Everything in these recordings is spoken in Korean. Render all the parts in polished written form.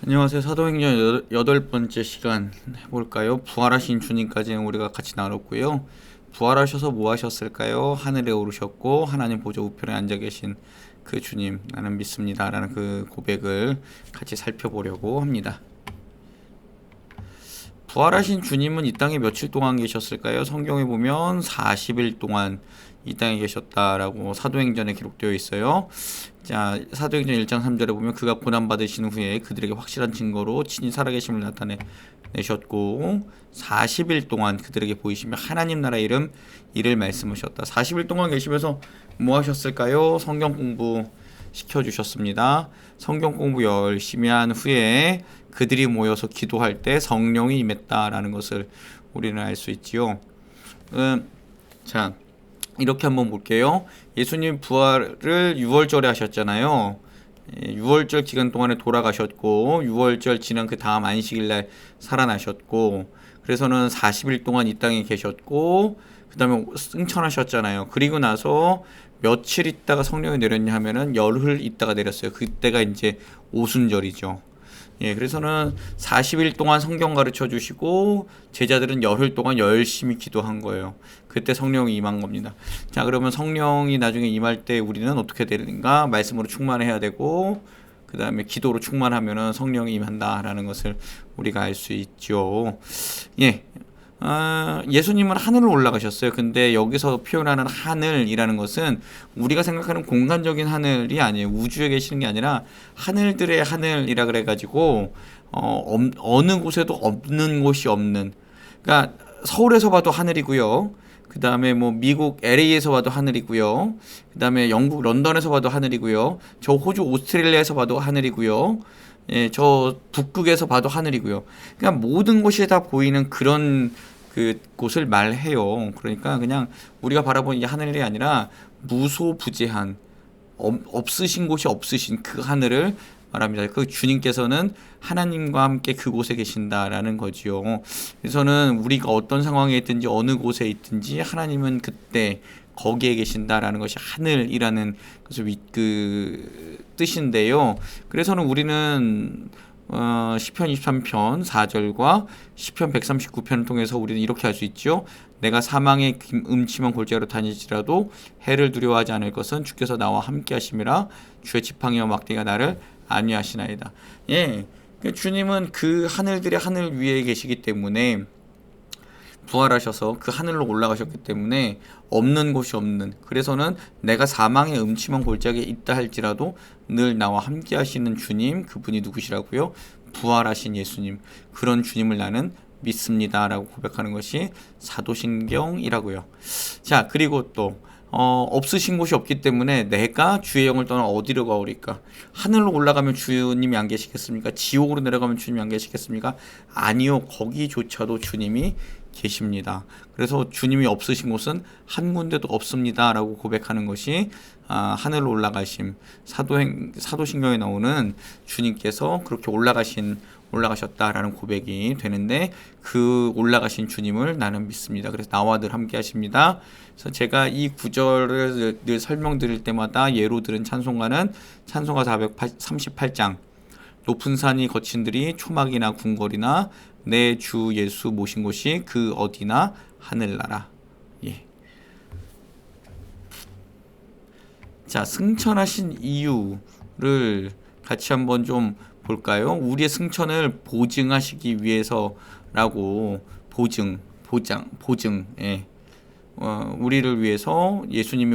안녕하세요. 사도행전 여덟 번째 시간 해볼까요? 부활하신 주님까지는 우리가 같이 나눴고요. 부활하셔서 뭐 하셨을까요? 하늘에 오르셨고 하나님 보좌 우편에 앉아 계신 그 주님 나는 믿습니다 라는 그 고백을 같이 살펴보려고 합니다. 부활하신 주님은 이 땅에 며칠 동안 계셨을까요? 성경에 보면 40일 동안 이 땅에 계셨다라고 사도행전에 기록되어 있어요. 자, 사도행전 1장 3절에 보면 그가 고난받으신 후에 그들에게 확실한 증거로 친히 살아계심을 나타내셨고 40일 동안 그들에게 보이시며 하나님 나라 일을 말씀하셨다. 40일 동안 계시면서 뭐 하셨을까요? 성경 공부 시켜주셨습니다. 성경 공부 열심히 한 후에 그들이 모여서 기도할 때 성령이 임했다라는 것을 우리는 알 수 있지요. 자, 이렇게 한번 볼게요. 예수님 부활을 6월절에 하셨잖아요. 6월절 기간 동안에 돌아가셨고 6월절 지난 그 다음 안식일날 살아나셨고 그래서는 40일 동안 이 땅에 계셨고 그 다음에 승천하셨잖아요. 그리고 나서 며칠 있다가 성령이 내렸냐 하면은 열흘 있다가 내렸어요. 그때가 이제 오순절이죠. 예, 그래서는 40일 동안 성경 가르쳐 주시고 제자들은 열흘 동안 열심히 기도한 거예요. 그때 성령이 임한 겁니다. 자, 그러면 성령이 나중에 임할 때 우리는 어떻게 되는가? 말씀으로 충만해야 되고 그 다음에 기도로 충만하면은 성령이 임한다라는 것을 우리가 알 수 있죠. 예. 예수님은 하늘로 올라가셨어요. 근데 여기서 표현하는 하늘이라는 것은 우리가 생각하는 공간적인 하늘이 아니에요. 우주에 계시는 게 아니라 하늘들의 하늘이라 그래가지고 어느 곳에도 없는 곳이 없는. 그러니까 서울에서 봐도 하늘이고요. 그 다음에 뭐 미국 LA에서 봐도 하늘이고요. 그 다음에 영국 런던에서 봐도 하늘이고요. 저 호주 오스트레일리아에서 봐도 하늘이고요. 예, 저 북극에서 봐도 하늘이고요. 그러니까 모든 곳이 다 보이는 그런 그 곳을 말해요. 그러니까 그냥 우리가 바라보는 이 하늘이 아니라 무소부재한 없으신 곳이 없으신 그 하늘을 말합니다. 그 주님께서는 하나님과 함께 그곳에 계신다라는 거지요. 그래서는 우리가 어떤 상황에 있든지 어느 곳에 있든지 하나님은 그때 거기에 계신다라는 것이 하늘이라는 그 뜻인데요. 그래서는 우리는 시편 23편 4절과 시편 139편을 통해서 우리는 이렇게 할 수 있죠. 내가 사망의 음침한 골짜기로 다닐지라도 해를 두려워하지 않을 것은 주께서 나와 함께 하심이라 주의 지팡이와 막대기가 나를 안위하시나이다. 예, 주님은 그 하늘들의 하늘 위에 계시기 때문에 부활하셔서 그 하늘로 올라가셨기 때문에 없는 곳이 없는, 그래서는 내가 사망의 음침한 골짜기에 있다 할지라도 늘 나와 함께 하시는 주님, 그분이 누구시라고요? 부활하신 예수님, 그런 주님을 나는 믿습니다 라고 고백하는 것이 사도신경이라고요. 자, 그리고 또 없으신 곳이 없기 때문에 내가 주의 영을 떠나 어디로 가오리까? 하늘로 올라가면 주님이 안 계시겠습니까? 지옥으로 내려가면 주님이 안 계시겠습니까? 아니요, 거기조차도 주님이 계십니다. 그래서 주님이 없으신 곳은 한 군데도 없습니다 라고 고백하는 것이 하늘로 올라가심, 사도신경에 나오는 주님께서 그렇게 올라가셨다라는 고백이 되는데, 그 올라가신 주님을 나는 믿습니다. 그래서 나와 늘 함께 하십니다. 그래서 제가 이 구절을 늘 설명드릴 때마다 예로 들은 찬송가는 찬송가 438장 높은 산이 거친들이 초막이나 궁궐이나 내 주 예수 모신 곳이 그 어디나 하늘나라. 예. 자, 승천하신 이유를 같이 한번 좀 볼까요? 우리의 승천을 보증하시기 위해서라고. 보증. 예. 우리를 위해서 예수님이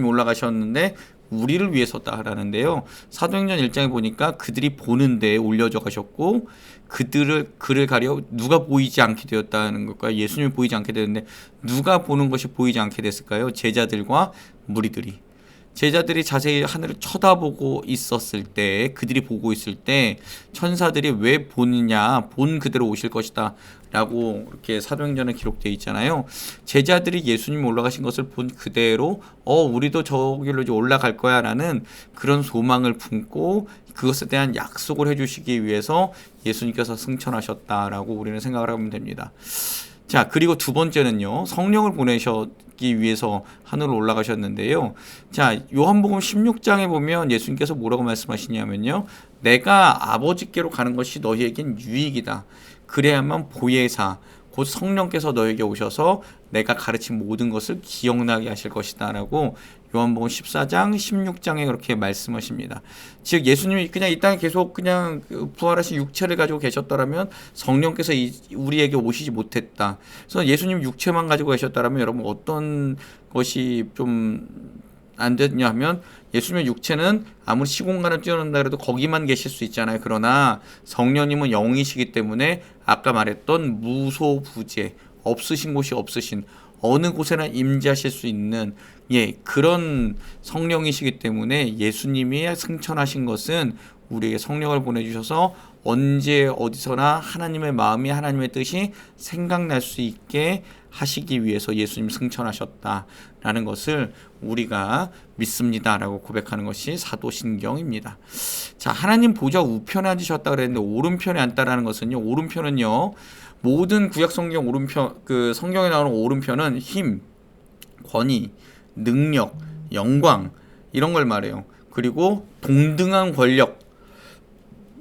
올라가셨는데 우리를 위해서다라는데요. 사도행전 1장에 보니까 그들이 보는 데에 올려져 가셨고 그를 가려 누가 보이지 않게 되었다는 것과 예수님이 보이지 않게 되는데 누가 보는 것이 보이지 않게 됐을까요? 제자들과 무리들이. 제자들이 자세히 하늘을 쳐다보고 있었을 때, 그들이 보고 있을 때 천사들이 왜 보느냐, 본 그대로 오실 것이다 라고 이렇게 사도행전에 기록되어 있잖아요. 제자들이 예수님이 올라가신 것을 본 그대로 우리도 저길로 이제 올라갈 거야 라는 그런 소망을 품고 그것에 대한 약속을 해주시기 위해서 예수님께서 승천하셨다라고 우리는 생각을 하면 됩니다. 자, 그리고 두 번째는요, 성령을 보내셨기 보여주기 위해서 하늘로 올라가셨는데요. 자, 요한복음 16장에 보면 예수님께서 뭐라고 말씀하시냐면요. 내가 아버지께로 가는 것이 너희에겐 유익이다. 그래야만 보혜사 곧 성령께서 너에게 오셔서 내가 가르친 모든 것을 기억나게 하실 것이다 라고 요한복음 14장 16장에 그렇게 말씀하십니다. 즉 예수님이 그냥 이 땅에 계속 그냥 부활하신 육체를 가지고 계셨더라면 성령께서 우리에게 오시지 못했다. 그래서 예수님 육체만 가지고 계셨더라면 여러분 어떤 것이 좀 안 됐냐 하면 예수님의 육체는 아무리 시공간을 뛰어난다 해도 거기만 계실 수 있잖아요. 그러나 성령님은 영이시기 때문에 아까 말했던 무소부재, 없으신 곳이 없으신 어느 곳에나 임재하실 수 있는 그런 성령이시기 때문에 예수님이 승천하신 것은 우리에게 성령을 보내주셔서 언제 어디서나 하나님의 마음이 하나님의 뜻이 생각날 수 있게 하시기 위해서 예수님 승천하셨다라는 것을 우리가 믿습니다라고 고백하는 것이 사도신경입니다. 자, 하나님 보좌 우편에 앉으셨다 그랬는데 오른편에 앉다라는 것은요. 오른편은요. 모든 구약 성경 오른편 그 성경에 나오는 오른편은 힘, 권위, 능력, 영광 이런 걸 말해요. 그리고 동등한 권력,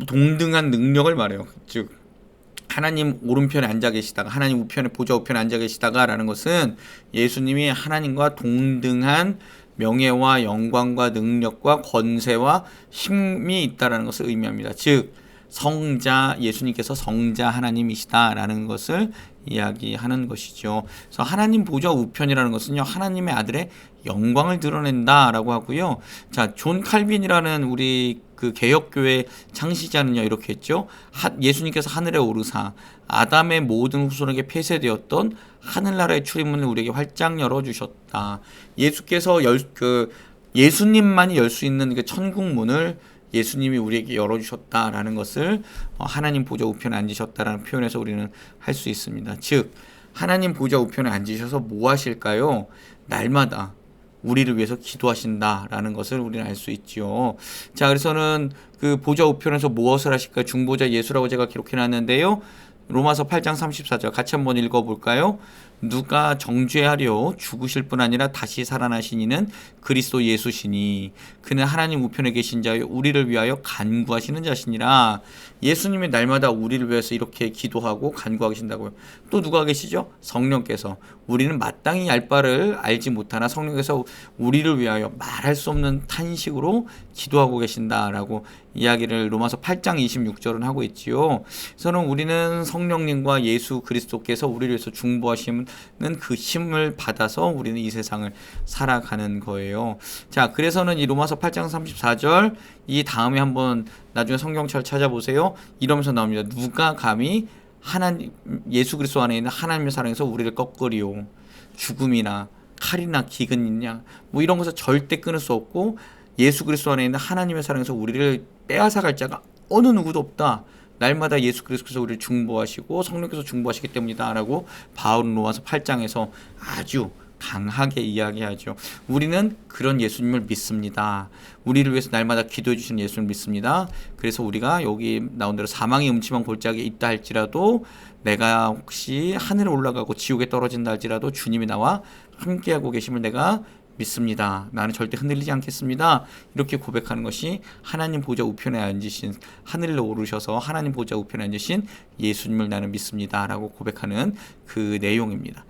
동등한 능력을 말해요. 즉 하나님 오른편에 앉아 계시다가 하나님 우편에 보좌 우편에 앉아 계시다가 라는 것은 예수님이 하나님과 동등한 명예와 영광과 능력과 권세와 힘이 있다라는 것을 의미합니다. 즉 성자 예수님께서 성자 하나님이시다라는 것을 이야기하는 것이죠. 그래서 하나님 보좌 우편이라는 것은요 하나님의 아들의 영광을 드러낸다라고 하고요. 자, 존 칼빈이라는 우리 그 개혁교회 창시자는요 이렇게 했죠. 예수님께서 하늘에 오르사 아담의 모든 후손에게 폐쇄되었던 하늘나라의 출입문을 우리에게 활짝 열어주셨다. 예수께서 예수님만이 열 수 있는 그 천국문을 예수님이 우리에게 열어주셨다라는 것을 하나님 보좌 우편에 앉으셨다라는 표현에서 우리는 할 수 있습니다. 즉 하나님 보좌 우편에 앉으셔서 뭐 하실까요? 날마다 우리를 위해서 기도하신다라는 것을 우리는 알 수 있지요. 자, 그래서는 그 보좌 우편에서 무엇을 하실까요? 중보자 예수라고 제가 기록해놨는데요. 로마서 8장 34절 같이 한번 읽어볼까요? 누가 정죄하려 죽으실 뿐 아니라 다시 살아나신 이는 그리스도 예수시니 그는 하나님 우편에 계신 자여 우리를 위하여 간구하시는 자시니라. 예수님이 날마다 우리를 위해서 이렇게 기도하고 간구하고 계신다고요. 또 누가 계시죠? 성령께서. 우리는 마땅히 알 바를 알지 못하나 성령께서 우리를 위하여 말할 수 없는 탄식으로 기도하고 계신다라고 이야기를 로마서 8장 26절은 하고 있지요. 그래서는 우리는 성령님과 예수 그리스도께서 우리를 위해서 중보하시는 그 힘을 받아서 우리는 이 세상을 살아가는 거예요. 자, 그래서는 이 로마서 8장 34절 이 다음에 한번 나중에 성경책을 찾아보세요. 이러면서 나옵니다. 누가 감히 하나님 예수 그리스도 안에 있는 하나님의 사랑에서 우리를 꺾으리요. 죽음이나 칼이나 기근이냐 뭐 이런 것을 절대 끊을 수 없고 예수 그리스도 안에 있는 하나님의 사랑에서 우리를 빼앗아갈 자가 어느 누구도 없다. 날마다 예수 그리스도께서 우리를 중보하시고 성령께서 중보하시기 때문이다 라고 바울은 로마서 8장에서 아주 강하게 이야기하죠. 우리는 그런 예수님을 믿습니다. 우리를 위해서 날마다 기도해 주시는 예수님을 믿습니다. 그래서 우리가 여기 나온 대로 사망의 음침한 골짜기에 있다 할지라도 내가 혹시 하늘에 올라가고 지옥에 떨어진다 할지라도 주님이 나와 함께하고 계심을 내가 믿습니다. 나는 절대 흔들리지 않겠습니다. 이렇게 고백하는 것이 하나님 보좌 우편에 앉으신 하늘로 오르셔서 하나님 보좌 우편에 앉으신 예수님을 나는 믿습니다. 라고 고백하는 그 내용입니다.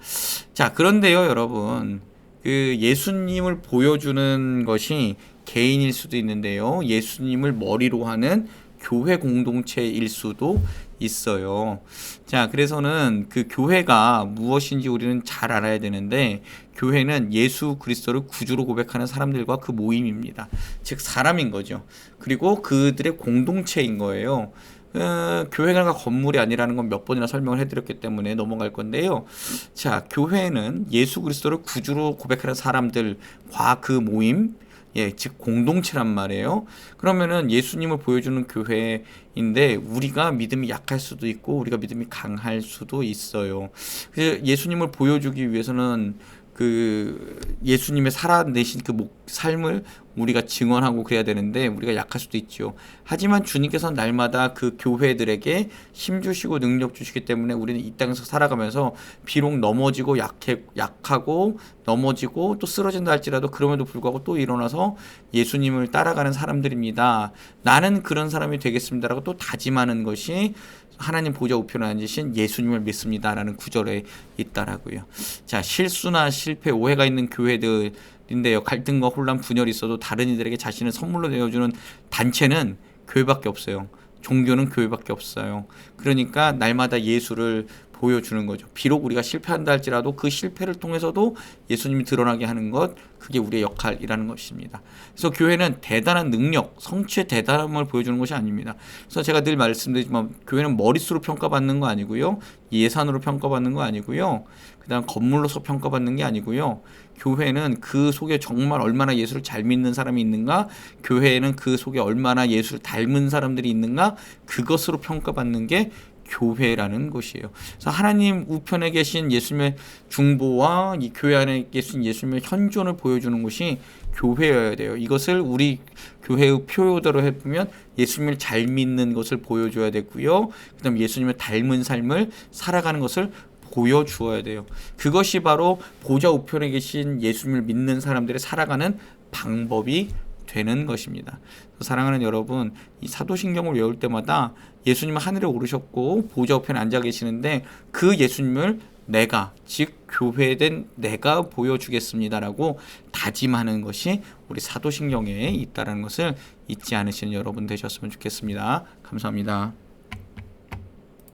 자, 그런데요 여러분 그 예수님을 보여주는 것이 개인일 수도 있는데요. 예수님을 머리로 하는 교회 공동체일 수도 있어요. 자, 그래서는 그 교회가 무엇인지 우리는 잘 알아야 되는데 교회는 예수 그리스도를 구주로 고백하는 사람들과 그 모임입니다. 즉 사람인 거죠. 그리고 그들의 공동체인 거예요. 교회가 건물이 아니라는 건 몇 번이나 설명을 해드렸기 때문에 넘어갈 건데요. 자, 교회는 예수 그리스도를 구주로 고백하는 사람들과 그 모임 즉 공동체란 말이에요. 그러면은 예수님을 보여주는 교회인데 우리가 믿음이 약할 수도 있고 우리가 믿음이 강할 수도 있어요. 그래서 예수님을 보여주기 위해서는 그 예수님의 살아내신 그 삶을 우리가 증언하고 그래야 되는데 우리가 약할 수도 있죠. 하지만 주님께서 날마다 그 교회들에게 힘 주시고 능력 주시기 때문에 우리는 이 땅에서 살아가면서 비록 넘어지고 약하고 넘어지고 또 쓰러진다 할지라도 그럼에도 불구하고 또 일어나서 예수님을 따라가는 사람들입니다. 나는 그런 사람이 되겠습니다라고 또 다짐하는 것이 하나님 보좌 우편에 앉으신 예수님을 믿습니다라는 구절에 있다라고요. 자, 실수나 실패, 오해가 있는 교회들인데요. 갈등과 혼란, 분열이 있어도 다른 이들에게 자신을 선물로 내어주는 단체는 교회밖에 없어요. 종교는 교회밖에 없어요. 그러니까 날마다 예수를 보여주는 거죠. 비록 우리가 실패한다 할지라도 그 실패를 통해서도 예수님이 드러나게 하는 것, 그게 우리의 역할이라는 것입니다. 그래서 교회는 대단한 능력, 성취의 대단함을 보여주는 것이 아닙니다. 그래서 제가 늘 말씀드리지만 교회는 머릿수로 평가받는 거 아니고요. 예산으로 평가받는 거 아니고요. 그다음 건물로서 평가받는 게 아니고요. 교회는 그 속에 정말 얼마나 예수를 잘 믿는 사람이 있는가, 교회에는 그 속에 얼마나 예수를 닮은 사람들이 있는가, 그것으로 평가받는 게 교회라는 것이에요. 그래서 하나님 우편에 계신 예수님의 중보와 이 교회 안에 계신 예수님의 현존을 보여주는 것이 교회여야 돼요. 이것을 우리 교회의 표어대로 해보면 예수님을 잘 믿는 것을 보여줘야 되고요. 그다음 예수님을 닮은 삶을 살아가는 것을 보여주어야 돼요. 그것이 바로 보좌 우편에 계신 예수님을 믿는 사람들의 살아가는 방법이 되는 것입니다. 사랑하는 여러분, 이 사도신경을 외울 때마다 예수님은 하늘에 오르셨고 보좌 우편에 앉아 계시는데 그 예수님을 내가, 즉 교회된 내가 보여주겠습니다라고 다짐하는 것이 우리 사도신경에 있다는 것을 잊지 않으시는 여러분 되셨으면 좋겠습니다. 감사합니다.